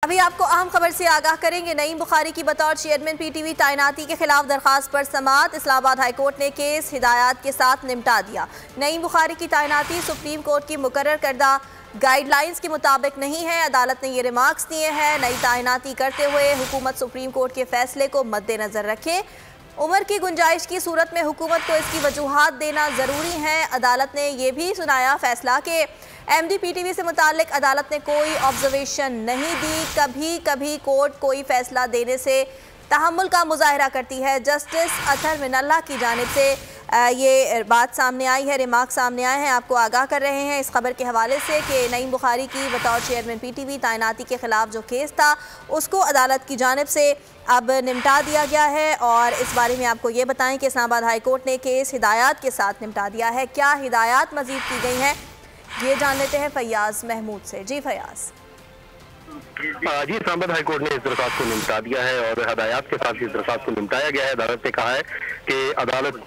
अभी आपको अहम खबर से आगाह करेंगे। नईम बुखारी की बतौर चेयरमैन पीटीवी तैनाती के खिलाफ दरखास्त पर समाअत। इस्लामाबाद हाई कोर्ट ने केस हिदायत के साथ निपटा दिया। नईम बुखारी की तैनाती सुप्रीम कोर्ट की मुकर्रर करदा गाइडलाइंस के मुताबिक नहीं है। अदालत ने ये रिमार्क्स दिए हैं। नई तैनाती करते हुए हुकूमत सुप्रीम कोर्ट के फैसले को मद्देनजर रखे। उम्र की गुंजाइश की सूरत में हुकूमत को इसकी वजूहात देना ज़रूरी है। अदालत ने यह भी सुनाया फैसला कि एमडी पीटीवी से मुतालिक अदालत ने कोई ऑब्जर्वेशन नहीं दी। कभी कभी कोर्ट कोई फैसला देने से तहम्मुल का मुजाहरा करती है। जस्टिस अतहर मिनल्ला की जानिब से ये बात सामने आई है, रिमार्क सामने आए हैं। आपको आगाह कर रहे हैं इस खबर के हवाले से कि नईम बुखारी की बतौर चेयरमैन पीटीवी तैनाती के खिलाफ जो केस था उसको अदालत की जानिब से अब निपटा दिया गया है। और इस बारे में आपको ये बताएं कि इस्लामाबाद हाई कोर्ट ने केस हिदायत के साथ निपटा दिया है। क्या हिदायत मजीद की गई हैं, ये जान लेते हैं फैयाज महमूद से। जी फैयाज। जी, इस्लामाबाद हाई कोर्ट ने इस दरखास्त को निपटा दिया है और हदायत के साथ इस दरखास्त को निपटाया गया है। अदालत ने कहा है कि अदालत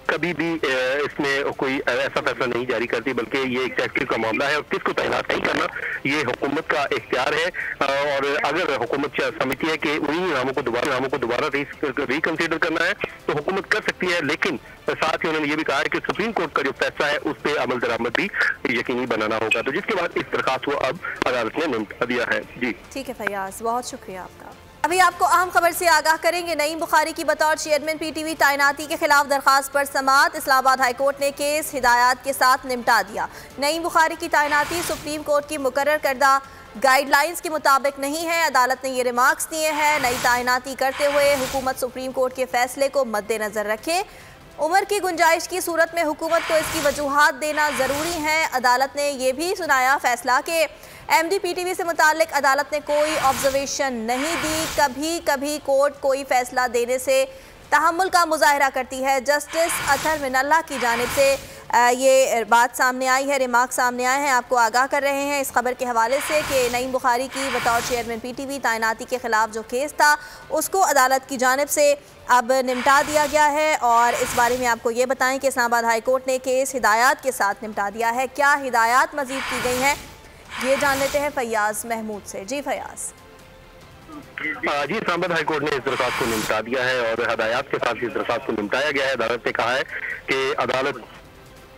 कभी भी इसमें कोई ऐसा फैसला नहीं जारी करती, बल्कि ये एक तहकीक का मामला है और किसको तैनात नहीं करना ये हुकूमत का इख्तियार है। और अगर हुकूमत समझती है कि उन्हीं नामों को दोबारा रिकंसीडर करना है तो हुकूमत कर सकती है, लेकिन साथ ही उन्होंने ये भी कहा है कि सुप्रीम कोर्ट का जो फैसला है उस पर अमल दरामद भी यकीनी बनाना होगा। तो जिसके बाद इस दरखास्त को अब अदालत ने निपटा दिया है। जी ठीक है फैयाज, बहुत शुक्रिया आपका। अभी आपको अहम खबर से आगाह करेंगे। नईम बुखारी की बतौर चेयरमैन पीटीवी तैनाती के खिलाफ दरखास्त पर समाअत। इस्लामाबाद हाई कोर्ट ने केस हिदायत के साथ निपटा दिया। नईम बुखारी की तैनाती सुप्रीम कोर्ट की मुकर्रर करदा गाइडलाइंस के मुताबिक नहीं है। अदालत ने ये रिमार्क्स दिए हैं। नई तैनाती करते हुए हुकूमत सुप्रीम कोर्ट के फैसले को मद्देनजर रखे। उम्र की गुंजाइश की सूरत में हुकूमत को इसकी वजूहात देना ज़रूरी है। अदालत ने यह भी सुनाया फैसला कि एमडी पीटीवी से मुतालिक अदालत ने कोई ऑब्जर्वेशन नहीं दी। कभी कभी कोर्ट कोई फैसला देने से तहम्मुल का मुजाहरा करती है। जस्टिस अतहर मिनल्ला की जानिब से ये बात सामने आई है, रिमार्क सामने आए हैं। आपको आगाह कर रहे हैं इस खबर के हवाले से कि नईम बुखारी की बतौर चेयरमैन पीटीवी तैनाती के खिलाफ जो केस था उसको अदालत की जानिब से अब निपटा दिया गया है। और इस बारे में आपको ये बताएं कि इस्लामाबाद हाई कोर्ट ने केस हिदायत के साथ निपटा दिया है। क्या हिदायत मजीद की गई हैं, ये जान लेते हैं फैयाज महमूद से। जी फैयाज। जी, इस्लामाबाद हाई कोर्ट ने इस दरखास्त को निपटा दिया है और हदायत के साथ इस दरखास्त को निपटाया गया है। अदालत ने कहा है कि अदालत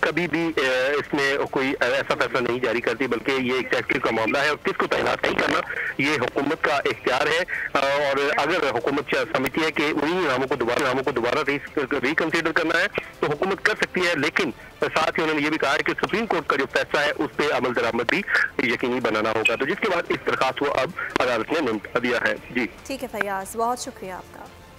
कभी भी इसमें कोई ऐसा फैसला नहीं जारी करती, बल्कि ये एक तहकीक का मामला है और किसको तैनात नहीं करना ये हुकूमत का इख्तियार है। और अगर हुकूमत समझती है कि उन्हीं नामों को दोबारा रिकंसीडर करना है तो हुकूमत कर सकती है, लेकिन साथ ही उन्होंने ये भी कहा है कि सुप्रीम कोर्ट का जो फैसला है उस पर अमल दरामद भी यकीनी बनाना होगा। तो जिसके बाद इस दरखास्त को अब अदालत ने निपटा दिया है। जी ठीक है फैयाज, बहुत शुक्रिया आपका।